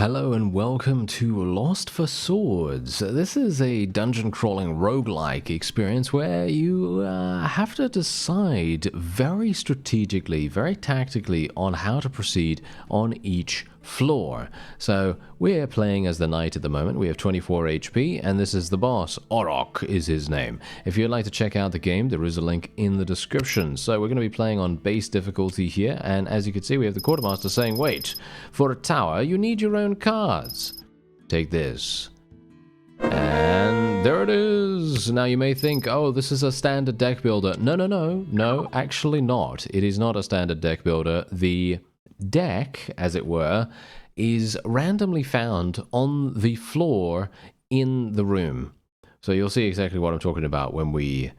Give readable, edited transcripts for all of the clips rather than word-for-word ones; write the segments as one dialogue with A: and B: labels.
A: Hello and welcome to Lost for Swords. This is a dungeon crawling roguelike experience where you have to decide very strategically, very tactically on how to proceed on each floor. So we're playing as the knight at the moment. We have 24 HP and this is the boss. Orok is his name. If you'd like to check out the game, there is a link in the description. So we're going to be playing on base difficulty here, and as you can see we have the quartermaster saying, wait, for a tower you need your own cards. Take this. And there it is. Now you may think, oh, this is a standard deck builder. No, actually not. It is not a standard deck builder. The deck, as it were, is randomly found on the floor in the room. So you'll see exactly what I'm talking about when we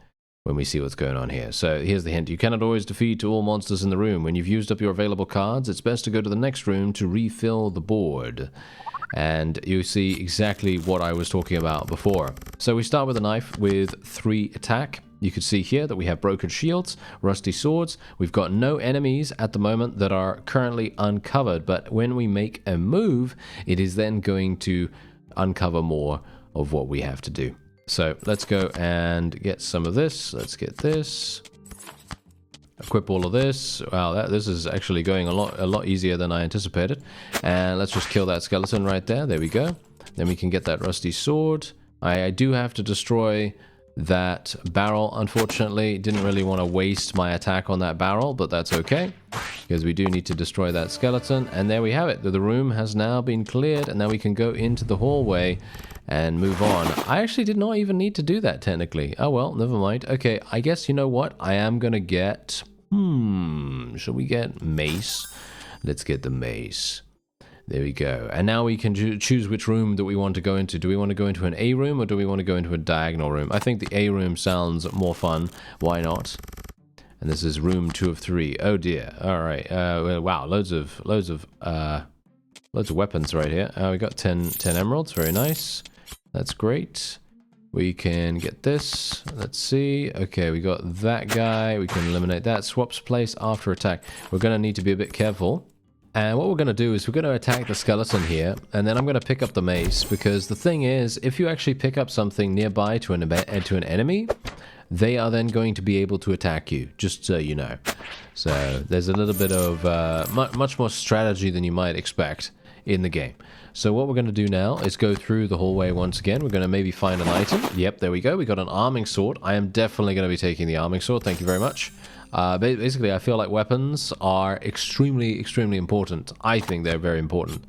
A: see what's going on here. So here's the hint. You cannot always defeat all monsters in the room. When you've used up your available cards, it's best to go to the next room to refill the board. And you see exactly what I was talking about before. So we start with a knife with 3 attack. You can see here that we have broken shields, rusty swords. We've got no enemies at the moment that are currently uncovered, but when we make a move, it is then going to uncover more of what we have to do. So let's go and get some of this. Let's get this. Equip all of this. Wow, this is actually going a lot easier than I anticipated. And let's just kill that skeleton right there. There we go. Then we can get that rusty sword. I do have to destroy that barrel, unfortunately. Didn't really want to waste my attack on that barrel, but that's okay, because we do need to destroy that skeleton. And there we have it. The room has now been cleared, and now we can go into the hallway and move on. I actually did not even need to do that, technically. Oh well, never mind. Okay, I guess you know what? I am gonna get... Shall we get mace? Let's get the mace. There we go. And now we can choose which room that we want to go into. Do we want to go into an A room or do we want to go into a diagonal room? I think the A room sounds more fun. Why not? And this is room 2 of 3. Oh dear. All right. Wow. Loads of weapons right here. We got 10 emeralds. Very nice. That's great. We can get this. Let's see. Okay, we got that guy. We can eliminate that. Swaps place after attack. We're going to need to be a bit careful. And what we're going to do is we're going to attack the skeleton here, and then I'm going to pick up the mace, because the thing is, if you actually pick up something nearby to an enemy, they are then going to be able to attack you, just so you know. So there's a little bit of much more strategy than you might expect in the game. So what we're going to do now is go through the hallway once again. We're going to maybe find an item. Yep, there we go. We got an arming sword. I am definitely going to be taking the arming sword. Thank you very much. Basically, I feel like weapons are extremely important. I think they're very important.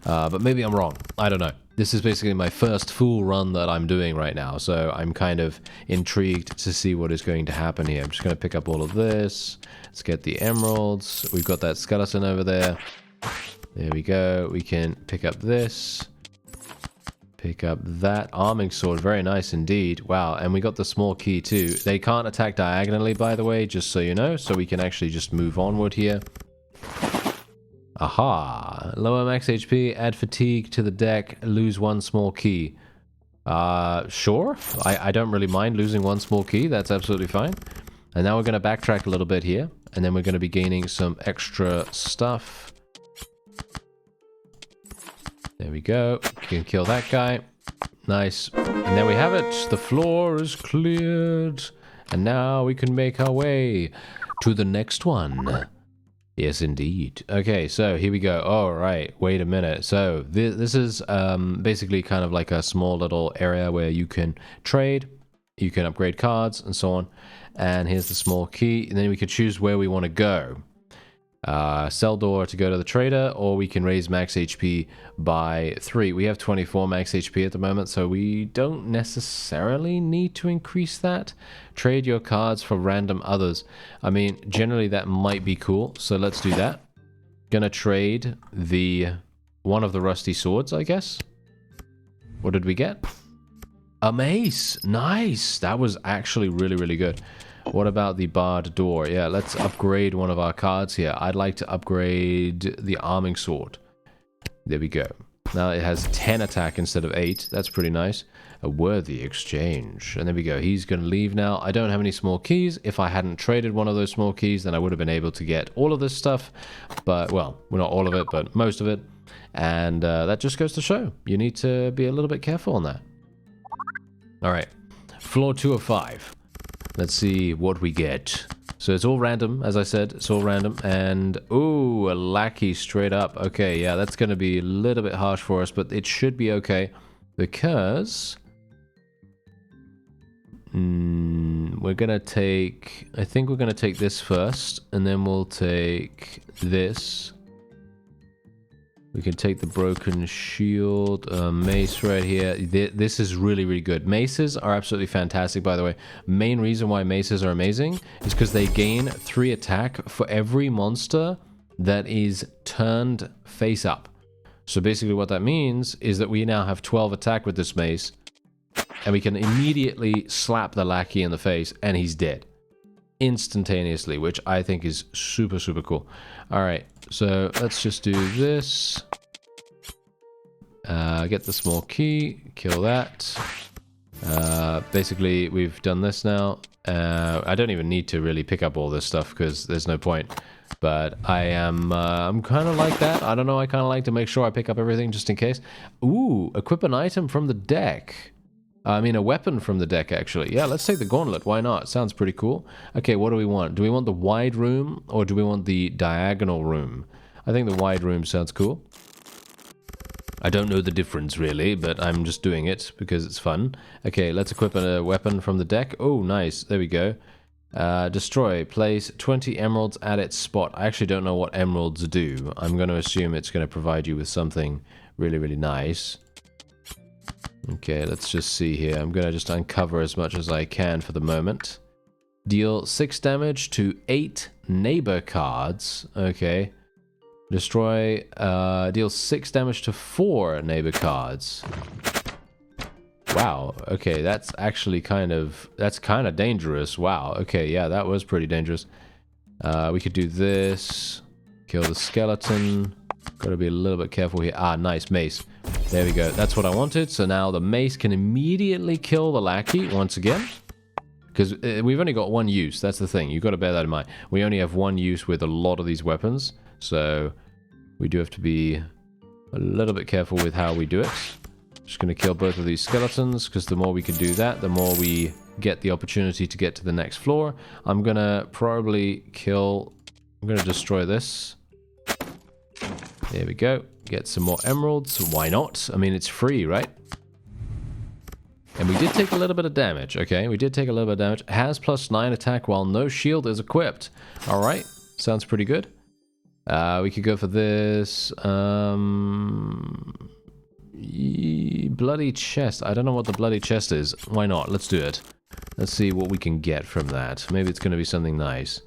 A: But maybe I'm wrong. I don't know. This is basically my first full run that I'm doing right now, so I'm kind of intrigued to see what is going to happen here. I'm just going to pick up all of this. Let's get the emeralds. We've got that skeleton over there. There we go. We can pick up this. Pick up that arming sword. Very nice indeed. Wow, and we got the small key too. They can't attack diagonally, by the way, just so you know, so we can actually just move onward here. Aha! Lower max HP, add fatigue to the deck, lose 1 small key. Sure. I don't really mind losing 1 small key. That's absolutely fine. And now we're going to backtrack a little bit here, and then we're going to be gaining some extra stuff. There we go. You can kill that guy. Nice. And there we have it. The floor is cleared. And now we can make our way to the next one. Yes, indeed. Okay, so here we go. All right. Wait a minute. So this is basically kind of like a small little area where you can trade. You can upgrade cards and so on. And here's the small key. And then we could choose where we want to go. Sell door to go to the trader, or we can raise max HP by 3. We have 24 max HP at the moment, so we don't necessarily need to increase that. Trade your cards for random others. I mean, generally that might be cool, so let's do that. Gonna trade one of the rusty swords, I guess. What did we get? A mace. Nice. That was actually really good. What about the barred door? Yeah, let's upgrade one of our cards here. I'd like to upgrade the arming sword. There we go. Now it has 10 attack instead of 8. That's pretty nice. A worthy exchange. And there we go. He's going to leave now. I don't have any small keys. If I hadn't traded one of those small keys, then I would have been able to get all of this stuff. But, well not all of it, but most of it. And that just goes to show you need to be a little bit careful on that. All right, floor 2 of 5. Let's see what we get. So it's all random, as I said, it's all random. And, ooh, a lackey straight up. Okay, yeah, that's going to be a little bit harsh for us, but it should be okay because we're going to take, I think we're going to take this first, and then we'll take this. We can take the broken shield, mace right here. This is really, really good. Maces are absolutely fantastic, by the way. Main reason why maces are amazing is because they gain 3 attack for every monster that is turned face up. So basically what that means is that we now have 12 attack with this mace, and we can immediately slap the lackey in the face, and he's dead. Instantaneously, which I think is super, super cool. Alright, so let's just do this. Get the small key, kill that. Basically, we've done this now. I don't even need to really pick up all this stuff because there's no point. But I'm kind of like that. I don't know, I kind of like to make sure I pick up everything just in case. Ooh, equip an item from the deck. I mean, a weapon from the deck, actually. Yeah, let's take the gauntlet. Why not? Sounds pretty cool. Okay, what do we want? Do we want the wide room, or do we want the diagonal room? I think the wide room sounds cool. I don't know the difference, really, but I'm just doing it because it's fun. Okay, let's equip a weapon from the deck. Oh, nice. There we go. Destroy. Place 20 emeralds at its spot. I actually don't know what emeralds do. I'm going to assume it's going to provide you with something really, really nice. Okay, let's just see here. I'm going to just uncover as much as I can for the moment. Deal 6 damage to 8 neighbor cards. Okay. Destroy, deal 6 damage to 4 neighbor cards. Wow, okay, that's actually kind of dangerous. Wow, okay, yeah, that was pretty dangerous. We could do this. Kill the skeleton. Gotta be a little bit careful here. Ah, nice, mace. There we go. That's what I wanted. So now the mace can immediately kill the lackey once again. Because we've only got one use. That's the thing. You've got to bear that in mind. We only have one use with a lot of these weapons. So we do have to be a little bit careful with how we do it. Just going to kill both of these skeletons. Because the more we can do that, the more we get the opportunity to get to the next floor. I'm going to probably kill... I'm going to destroy this. There we go. Get some more emeralds. Why not? I mean, it's free, right? And we did take a little bit of damage, okay? We did take a little bit of damage. Has +9 attack while no shield is equipped. Alright. Sounds pretty good. We could go for this. Bloody chest. I don't know what the bloody chest is. Why not? Let's do it. Let's see what we can get from that. Maybe it's going to be something nice.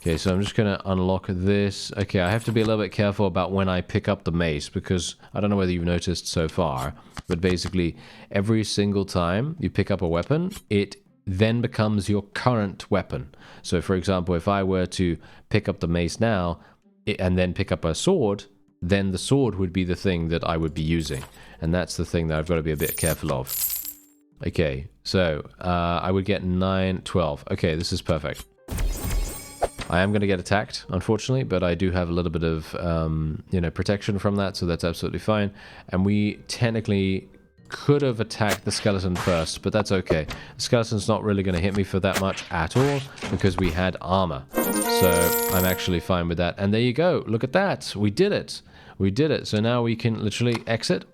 A: Okay, so I'm just going to unlock this. Okay, I have to be a little bit careful about when I pick up the mace, because I don't know whether you've noticed so far, but basically every single time you pick up a weapon, it then becomes your current weapon. So for example, if I were to pick up the mace now and then pick up a sword, then the sword would be the thing that I would be using. And that's the thing that I've got to be a bit careful of. Okay, so I would get 9, 12. Okay, this is perfect. I am going to get attacked, unfortunately, but I do have a little bit of, protection from that, so that's absolutely fine. And we technically could have attacked the skeleton first, but that's okay. The skeleton's not really going to hit me for that much at all, because we had armor. So I'm actually fine with that. And there you go. Look at that. We did it. We did it. So now we can literally exit,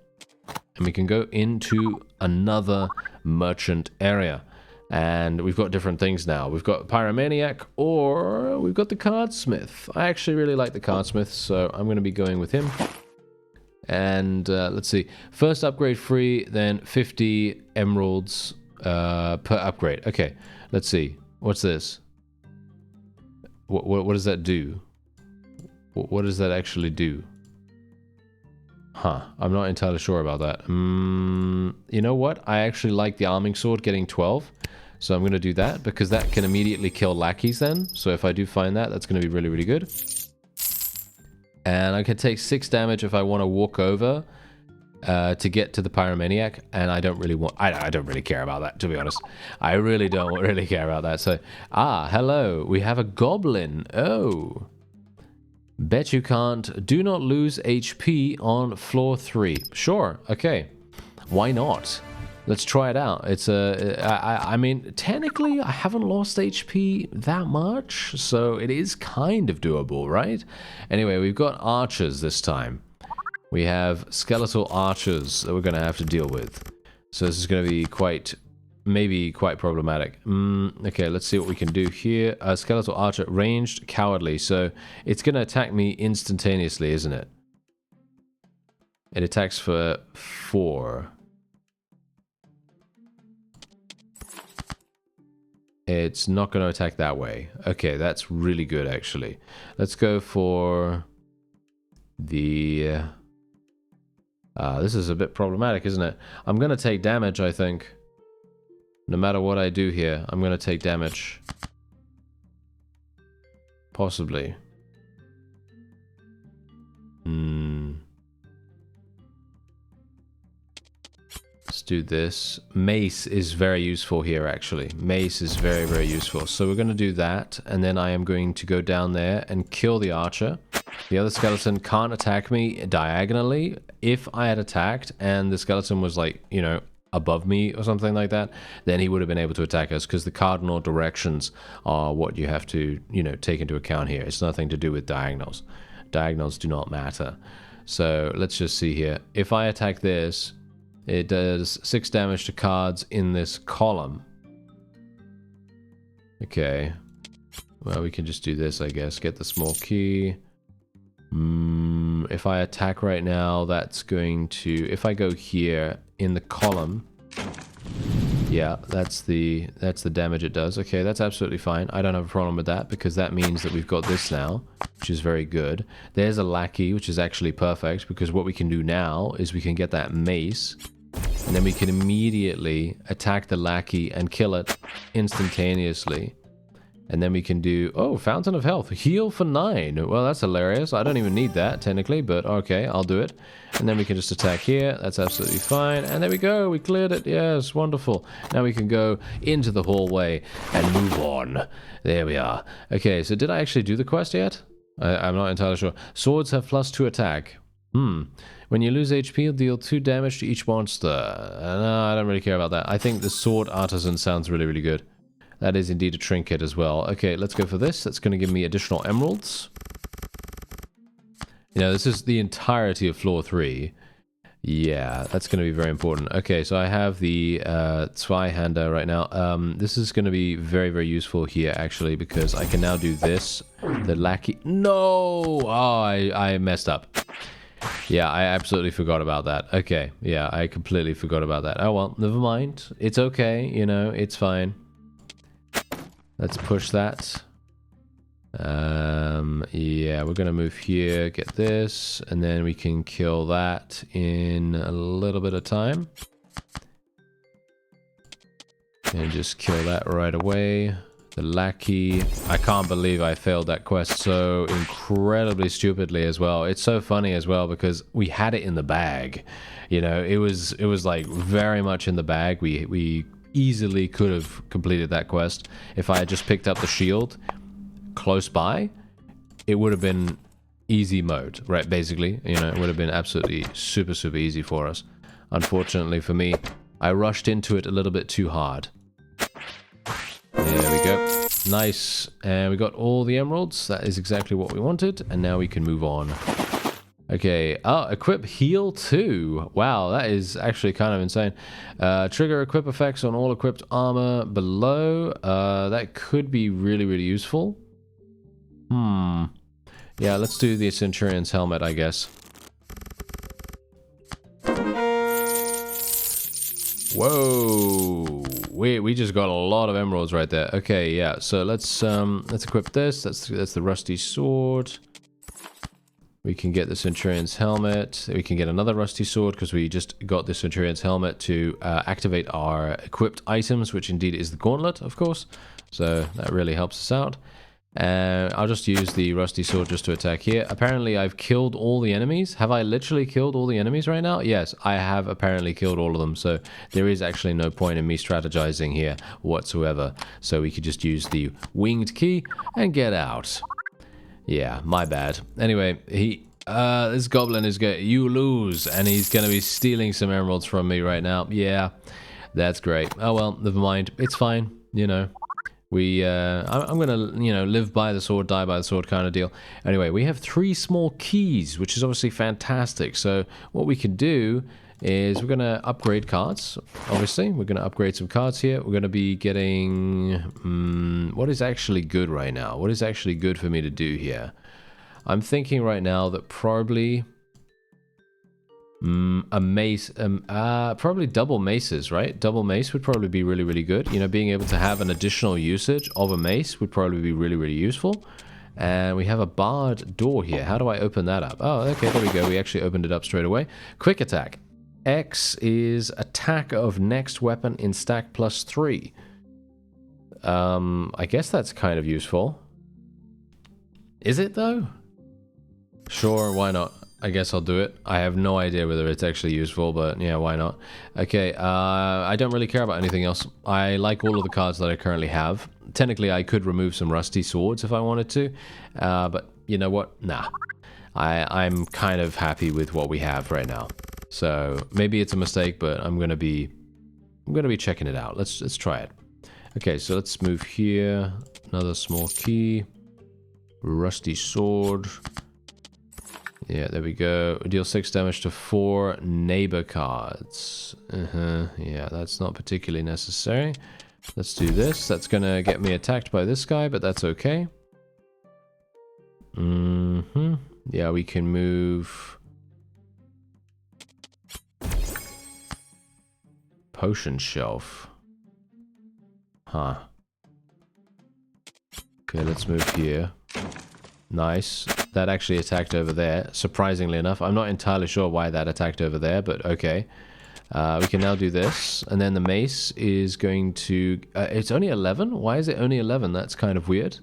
A: and we can go into another merchant area. And we've got different things now. We've got Pyromaniac, or we've got the Cardsmith. I actually really like the Cardsmith, so I'm going to be going with him. And let's see. First upgrade free, then 50 emeralds per upgrade. Okay, let's see. What's this? What does that do? What does that actually do? Huh, I'm not entirely sure about that. You know what? I actually like the arming sword getting 12. So I'm going to do that, because that can immediately kill lackeys then. So if I do find that, that's going to be really, really good. And I can take 6 damage if I want to walk over to get to the Pyromaniac. And I don't really want... I don't really care about that, to be honest. I really don't really care about that. So, hello. We have a goblin. Oh. Bet you can't. Do not lose HP on floor 3. Sure, okay. Why not? Let's try it out. It's I mean, technically, I haven't lost HP that much, so it is kind of doable, right? Anyway, we've got archers this time. We have skeletal archers that we're going to have to deal with. So this is going to be maybe quite problematic. Okay, let's see what we can do here. Skeletal archer, ranged, cowardly. So it's going to attack me instantaneously, isn't it? It attacks for 4. It's not going to attack that way. Okay, that's really good, actually. Let's go for the... this is a bit problematic, isn't it? I'm going to take damage, I think. No matter what I do here, I'm going to take damage. Possibly. Let's do this. Mace is very useful here, actually. Mace is very, very useful. So we're going to do that, and then I am going to go down there and kill the archer. The other skeleton can't attack me diagonally. If I had attacked and the skeleton was like, you know, above me or something like that, then he would have been able to attack us, because the cardinal directions are what you have to, you know, take into account here. It's nothing to do with diagonals. Diagonals do not matter. So let's just see here. If I attack this, it does 6 damage to cards in this column. Okay. Well, we can just do this, I guess. Get the small key. If I attack right now, that's going to... If I go here in the column... Yeah, that's the damage it does. Okay, that's absolutely fine. I don't have a problem with that, because that means that we've got this now, which is very good. There's a lackey, which is actually perfect, because what we can do now is we can get that mace, and then we can immediately attack the lackey and kill it instantaneously. And then we can do... Oh, Fountain of Health. Heal for 9. Well, that's hilarious. I don't even need that, technically, but okay, I'll do it. And then we can just attack here. That's absolutely fine. And there we go. We cleared it. Yes, wonderful. Now we can go into the hallway and move on. There we are. Okay, so did I actually do the quest yet? I'm not entirely sure. Swords have +2 attack. When you lose HP, you'll deal 2 damage to each monster. No, I don't really care about that. I think the Sword Artisan sounds really, really good. That is indeed a trinket as well. Okay, let's go for this. That's going to give me additional emeralds. You know, this is the entirety of floor 3. Yeah, that's going to be very important. Okay, so I have the Zweihander right now. This is going to be very, very useful here, actually, because I can now do this. The lackey... No! Oh, I messed up. Yeah, I absolutely forgot about that. Okay, yeah, I completely forgot about that. Oh, well, never mind. It's okay, you know, it's fine. Let's push that. Yeah, we're gonna move here, get this, and then we can kill that in a little bit of time. And just kill that right away. The lackey. I can't believe I failed that quest so incredibly stupidly as well. It's so funny as well because we had it in the bag. You know, it was like very much in the bag. We easily could have completed that quest. If I had just picked up the shield close by, it would have been easy mode, right? Basically, you know, it would have been absolutely super, super easy for us. Unfortunately for me, I rushed into it a little bit too hard. There we go. Nice. And we got all the emeralds. That is exactly what we wanted. And now we can move on. Okay. Oh, equip heal 2. Wow, that is actually kind of insane. Trigger equip effects on all equipped armor below. That could be really, really useful. Yeah, let's do the Centurion's helmet, I guess. Whoa. We just got a lot of emeralds right there. Okay, yeah. So let's equip this. That's the rusty sword. We can get the Centurion's helmet. We can get another rusty sword because we just got the Centurion's helmet to activate our equipped items, which indeed is the gauntlet, of course. So that really helps us out. I'll just use the rusty sword just to attack here. Apparently, I've killed all the enemies. Have I literally killed all the enemies right now? Yes, I have apparently killed all of them. So there is actually no point in me strategizing here whatsoever. So we could just use the winged key and get out. Yeah, my bad. Anyway, this goblin is you lose, and he's gonna be stealing some emeralds from me right now. Yeah, that's great. Oh well, never mind. It's fine. You know, I'm gonna, you know, live by the sword, die by the sword kind of deal. Anyway, we have 3 small keys, which is obviously fantastic. So what we can do is we're gonna upgrade cards. Obviously, we're gonna upgrade some cards here. We're gonna be getting what is actually good right now. What is actually good for me to do here? I'm thinking right now that probably a mace, probably double maces, right? Double mace would probably be really, really good. You know, being able to have an additional usage of a mace would probably be really, really useful. And we have a barred door here. How do I open that up? Oh, okay, there we go. We actually opened it up straight away. Quick attack. X is attack of next weapon in stack +3. I guess that's kind of useful. Is it though? Sure, why not? I guess I'll do it. I have no idea whether it's actually useful, but yeah, why not? Okay, I don't really care about anything else. I like all of the cards that I currently have. Technically, I could remove some rusty swords if I wanted to, but you know what? Nah. I'm kind of happy with what we have right now. So maybe it's a mistake, but I'm gonna be checking it out. Let's try it. Okay, so let's move here. Another small key. Rusty sword. Yeah, there we go. Deal 6 damage to 4 neighbor cards. Yeah, that's not particularly necessary. Let's do this. That's gonna get me attacked by this guy, but that's okay. Yeah, we can move potion shelf. Huh. Okay, let's move here. Nice. That actually attacked over there, surprisingly enough. I'm not entirely sure why that attacked over there, but okay. We can now do this, and then the mace is going to... it's only 11? Why is it only 11? That's kind of weird.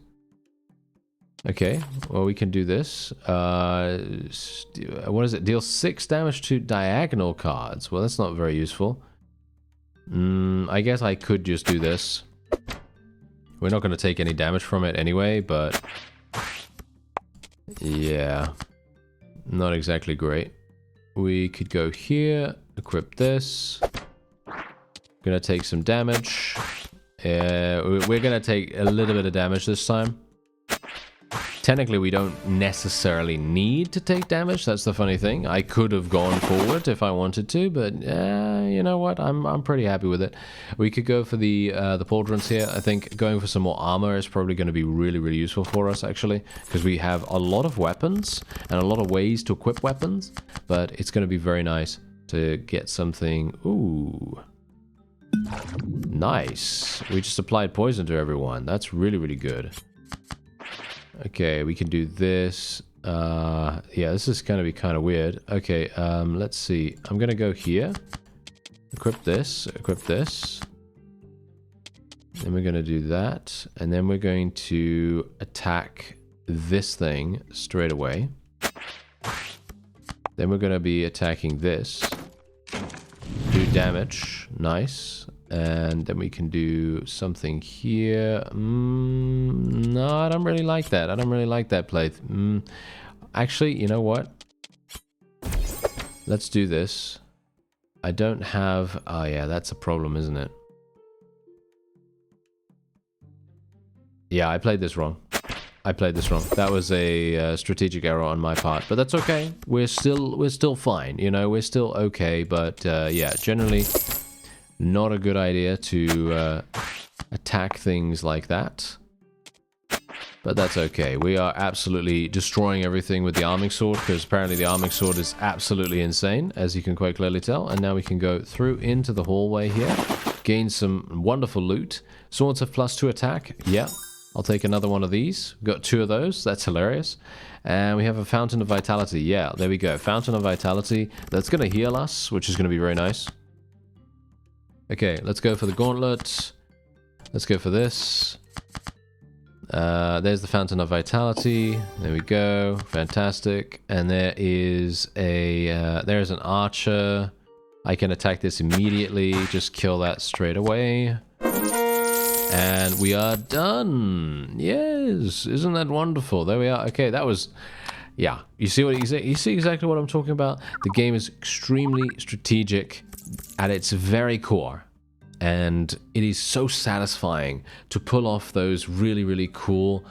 A: Okay, well, we can do this. What is it? Deal 6 damage to diagonal cards. Well, that's not very useful. I guess I could just do this. We're not going to take any damage from it anyway, but... yeah. Not exactly great. We could go here, equip this. Gonna take some damage. We're gonna take a little bit of damage this time. Technically, we don't necessarily need to take damage. That's the funny thing. I could have gone forward if I wanted to, but you know what? I'm pretty happy with it. We could go for the pauldrons here. I think going for some more armor is probably going to be really, really useful for us, actually, because we have a lot of weapons and a lot of ways to equip weapons, but it's going to be very nice to get something. Ooh. Nice. We just applied poison to everyone. That's really, really good. Okay, we can do this. Yeah, this is going to be kind of weird. Okay, let's see. I'm going to go here. Equip this. Equip this. Then we're going to do that. And then we're going to attack this thing straight away. Then we're going to be attacking this. Do damage. Nice. And then we can do something here. No, I don't really like that. I don't really like that play. Actually, you know what? Let's do this. I don't have... oh, yeah, that's a problem, isn't it? Yeah, I played this wrong. I played this wrong. That was a strategic error on my part, but that's okay. We're still fine. You know, we're still okay. But yeah, generally... not a good idea to attack things like that. But that's okay. We are absolutely destroying everything with the arming sword, because apparently the arming sword is absolutely insane, as you can quite clearly tell. And now we can go through into the hallway here. Gain some wonderful loot. Swords have +2 attack. Yeah, I'll take another one of these. We've got 2 of those. That's hilarious. And we have a Fountain of Vitality. Yeah, there we go. Fountain of Vitality. That's going to heal us, which is going to be very nice. Okay, let's go for the gauntlet. Let's go for this. There's the Fountain of Vitality. There we go. Fantastic. And there is there's an archer. I can attack this immediately. Just kill that straight away. And we are done. Yay! is. Isn't that wonderful? There we are. Okay, that was... Yeah, you see what you see exactly what I'm talking about? The game is extremely strategic at its very core. And it is so satisfying to pull off those really cool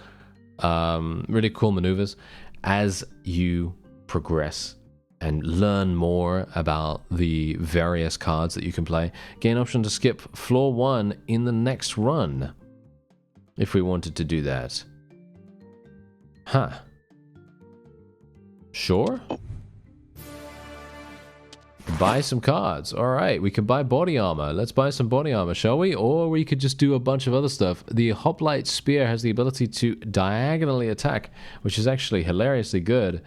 A: maneuvers as you progress and learn more about the various cards that you can play. Gain option to skip floor 1 in the next run, if we wanted to do that. Huh. Sure. Buy some cards. Alright, we can buy body armor. Let's buy some body armor, shall we? Or we could just do a bunch of other stuff. The Hoplite Spear has the ability to diagonally attack, which is actually hilariously good.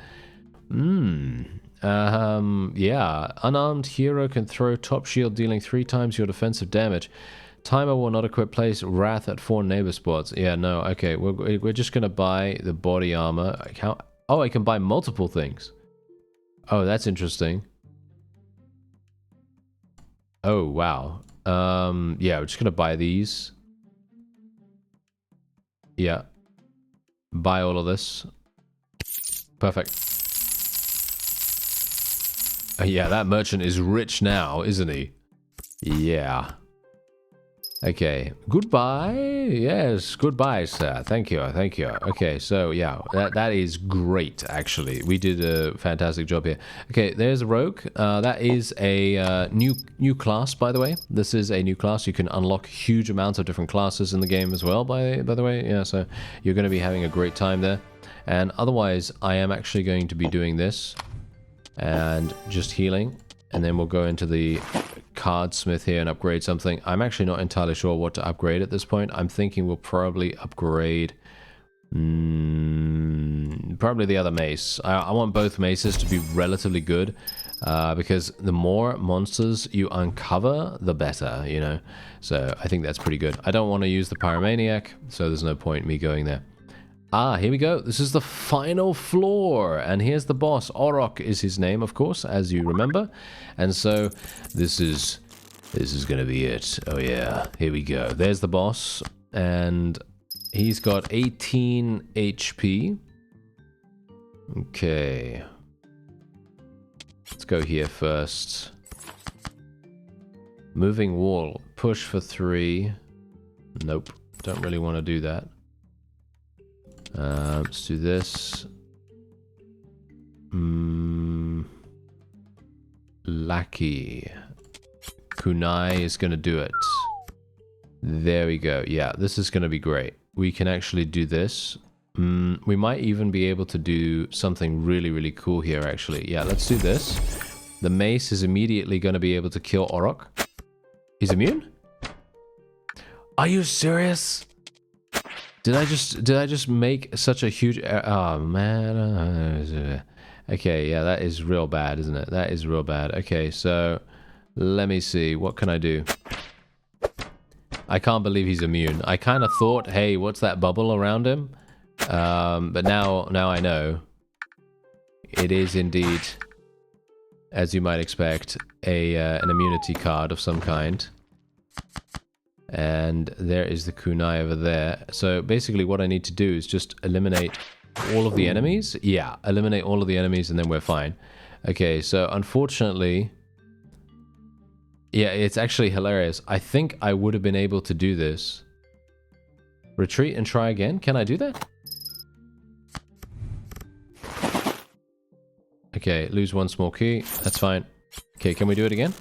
A: Yeah. Unarmed hero can throw top shield, dealing 3 times your defensive damage. Timer will not equip, place Wrath at 4 neighbor spots. Yeah, no, okay. We're just gonna buy the body armor. Oh, I can buy multiple things. Oh, that's interesting. Oh, wow. Yeah, we're just gonna buy these. Yeah. Buy all of this. Perfect. Yeah, that merchant is rich now, isn't he? Yeah. Okay. Goodbye. Yes, goodbye, sir. Thank you. Thank you. Okay, so yeah, that is great, actually. We did a fantastic job here. Okay, there's a rogue. That is a new class, by the way. This is a new class. You can unlock huge amounts of different classes in the game as well, by the way. Yeah, so you're going to be having a great time there. And otherwise, I am actually going to be doing this and just healing. And then we'll go into the cardsmith here and upgrade something. I'm actually not entirely sure what to upgrade at this point. I'm thinking we'll probably upgrade probably the other mace. I want both maces to be relatively good because the more monsters you uncover, the better, you know. So I think that's pretty good. I don't want to use the Pyromaniac, so there's no point in me going there. Ah, here we go. This is the final floor. And here's the boss. Orok is his name, of course, as you remember. And so this is going to be it. Oh, yeah. Here we go. There's the boss. And he's got 18 HP. Okay. Let's go here first. Moving wall. Push for 3. Nope. Don't really want to do that. Let's do this. Lackey. Kunai is going to do it. There we go. Yeah, this is going to be great. We can actually do this. We might even be able to do something really cool here, actually. Yeah, let's do this. The mace is immediately going to be able to kill Orok. He's immune? Are you serious? Did I just make such a huge... Oh, man. Okay, yeah, that is real bad, isn't it? That is real bad. Okay, so let me see. What can I do? I can't believe he's immune. I kind of thought, hey, what's that bubble around him? But now I know. It is indeed, as you might expect, an immunity card of some kind. And there is the kunai over there. So basically what I need to do is just eliminate all of the enemies. Yeah, eliminate all of the enemies and then we're fine. Okay, so unfortunately... Yeah, it's actually hilarious. I think I would have been able to do this. Retreat and try again. Can I do that? Okay, lose 1 small key. That's fine. Okay, can we do it again?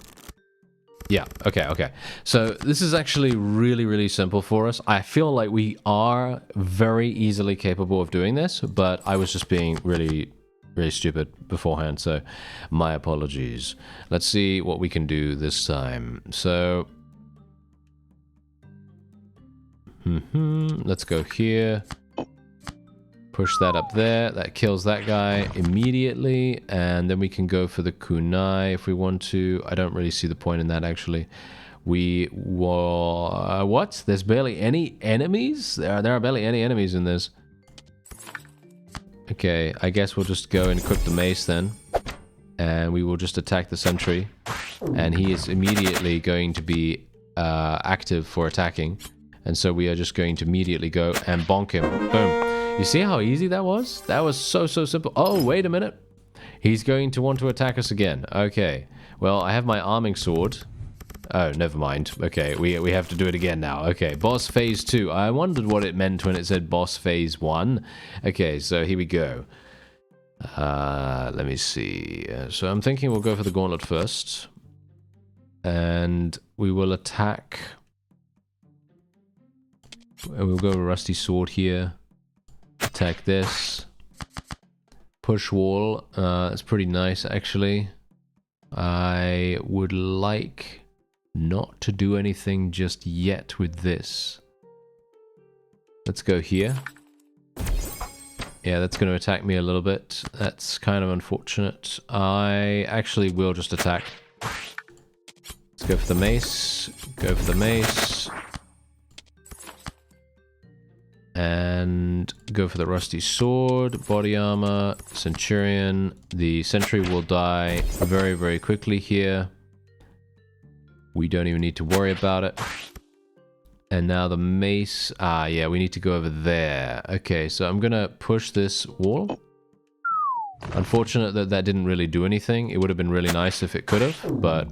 A: Yeah, okay. So this is actually really simple for us. I feel like we are very easily capable of doing this, but I was just being really stupid beforehand, so my apologies. Let's see what we can do this time. So, let's go here. Push that up there. That kills that guy immediately. And then we can go for the kunai if we want to. I don't really see the point in that, actually. What? There's barely any enemies? There are barely any enemies in this. Okay, I guess we'll just go and equip the mace then. And we will just attack the sentry. And he is immediately going to be active for attacking. And so we are just going to immediately go and bonk him. Boom. You see how easy that was? That was so simple. Oh, wait a minute. He's going to want to attack us again. Okay. Well, I have my arming sword. Oh, never mind. Okay, we have to do it again now. Okay, boss phase 2. I wondered what it meant when it said boss phase 1. Okay, so here we go. Let me see. So I'm thinking we'll go for the gauntlet first. And we will attack. We'll go with rusty sword here. Attack this. Push wall. That's pretty nice, actually. I would like not to do anything just yet with this. Let's go here. Yeah, that's going to attack me a little bit. That's kind of unfortunate. I actually will just attack. Let's go for the mace. Go for the mace. And go for the rusty sword, body armor, centurion. The sentry will die very quickly here. We don't even need to worry about it. And now the mace. Ah, yeah, we need to go over there. Okay, so I'm gonna push this wall. Unfortunate that that didn't really do anything. It would have been really nice if it could have, but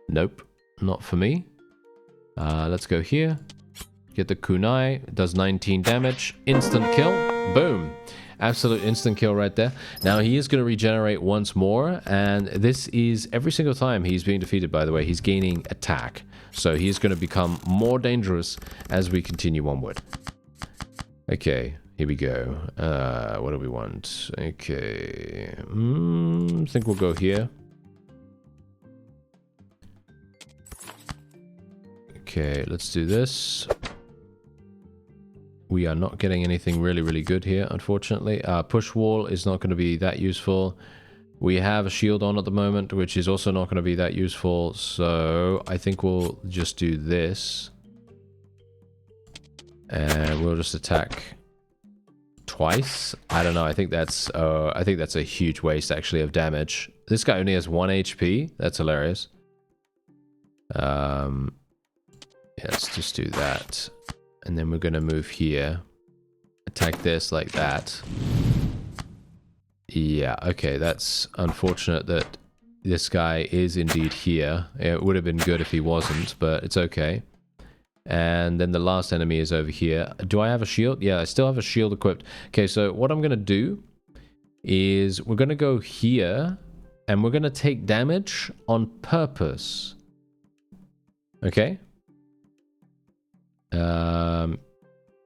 A: nope, not for me. Let's go here. Get the kunai. It does 19 damage. Instant kill. Boom. Absolute instant kill right there. Now he is going to regenerate once more, and this is every single time he's being defeated, by the way, he's gaining attack. So he's going to become more dangerous as we continue onward. Okay, here we go. What do we want? Okay. I think we'll go here. Okay, let's do this. We are not getting anything really good here, unfortunately. Push wall is not going to be that useful. We have a shield on at the moment, which is also not going to be that useful. So I think we'll just do this. And we'll just attack twice. I don't know. I think that's a huge waste, actually, of damage. This guy only has 1 HP. That's hilarious. Yeah, let's just do that. And then we're going to move here. Attack this like that. Yeah, okay, that's unfortunate that this guy is indeed here. It would have been good if he wasn't, but it's okay. And then the last enemy is over here. Do I have a shield? Yeah, I still have a shield equipped. Okay, so what I'm going to do is we're going to go here, and we're going to take damage on purpose. Okay?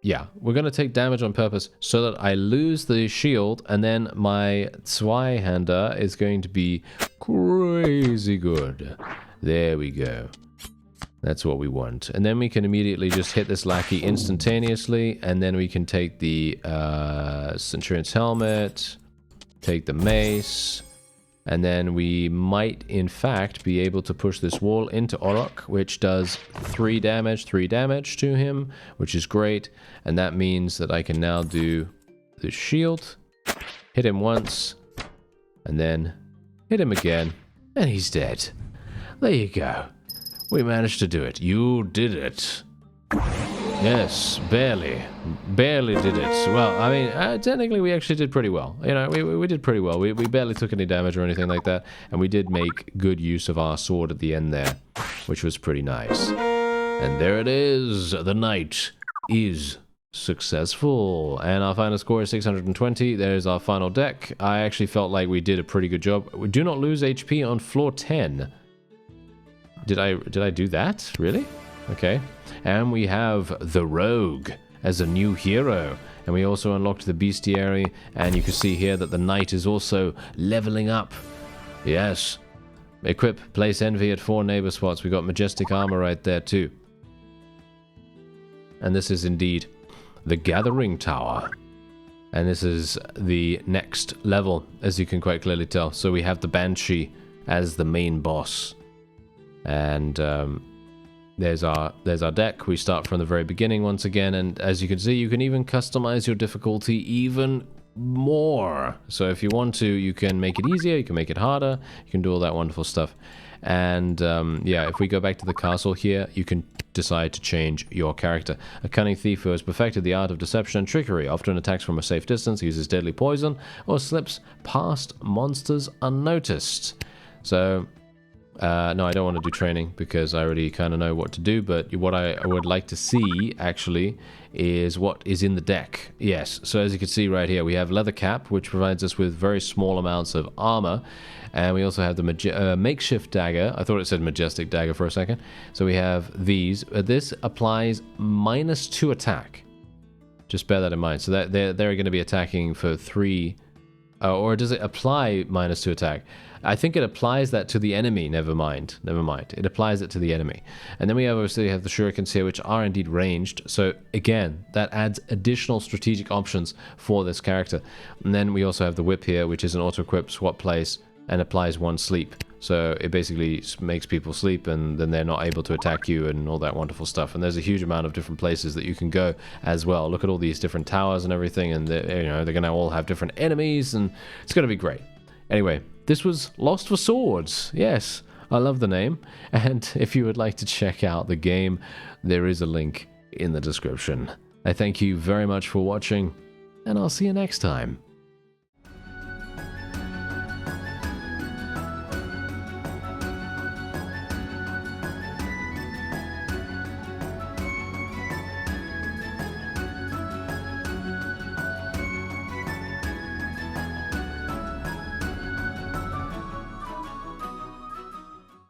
A: Yeah, we're going to take damage on purpose so that I lose the shield, and then my Zweihander is going to be crazy good. There we go. That's what we want. And then we can immediately just hit this lackey instantaneously, and then we can take the Centurion's helmet, take the mace, and then we might, in fact, be able to push this wall into Orok, which does 3 damage to him, which is great. And that means that I can now do the shield, hit him once, and then hit him again, and he's dead. There you go. We managed to do it. You did it. Yes, barely. Barely did it. Well, I mean, technically we actually did pretty well. You know, we did pretty well. We barely took any damage or anything like that. And we did make good use of our sword at the end there, which was pretty nice. And there it is. The knight is successful. And our final score is 620. There's our final deck. I actually felt like we did a pretty good job. We do not lose HP on floor 10. Did I do that? Really? Okay. And we have the Rogue as a new hero. And we also unlocked the Bestiary. And you can see here that the Knight is also leveling up. Yes. Equip, place Envy at 4 neighbor spots. We got Majestic Armor right there too. And this is indeed the Gathering Tower. And this is the next level, as you can quite clearly tell. So we have the Banshee as the main boss. And there's our deck. We start from the very beginning once again, and as you can see, you can even customize your difficulty even more. So if you want to, you can make it easier, you can make it harder, you can do all that wonderful stuff. And yeah, if we go back to the castle here, you can decide to change your character. A cunning thief who has perfected the art of deception and trickery, often attacks from a safe distance, uses deadly poison, or slips past monsters unnoticed. So, no, I don't want to do training because I already kind of know what to do, but what I would like to see, actually, is what is in the deck. Yes, so as you can see right here, we have leather cap, which provides us with very small amounts of armor, and we also have the makeshift dagger. I thought it said majestic dagger for a second. So we have these. This applies -2 attack. Just bear that in mind. So that they're going to be attacking for 3... or does it apply -2 attack? I think it applies that to the enemy. Never mind. It applies it to the enemy. And then we obviously have the shurikens here, which are indeed ranged. So again, that adds additional strategic options for this character. And then we also have the whip here, which is an auto-equip swap place and applies 1 sleep. So it basically makes people sleep, and then they're not able to attack you and all that wonderful stuff. And there's a huge amount of different places that you can go as well. Look at all these different towers and everything, and they're going to all have different enemies, and it's going to be great. Anyway, this was Lost for Swords. Yes, I love the name. And if you would like to check out the game, there is a link in the description. I thank you very much for watching, and I'll see you next time.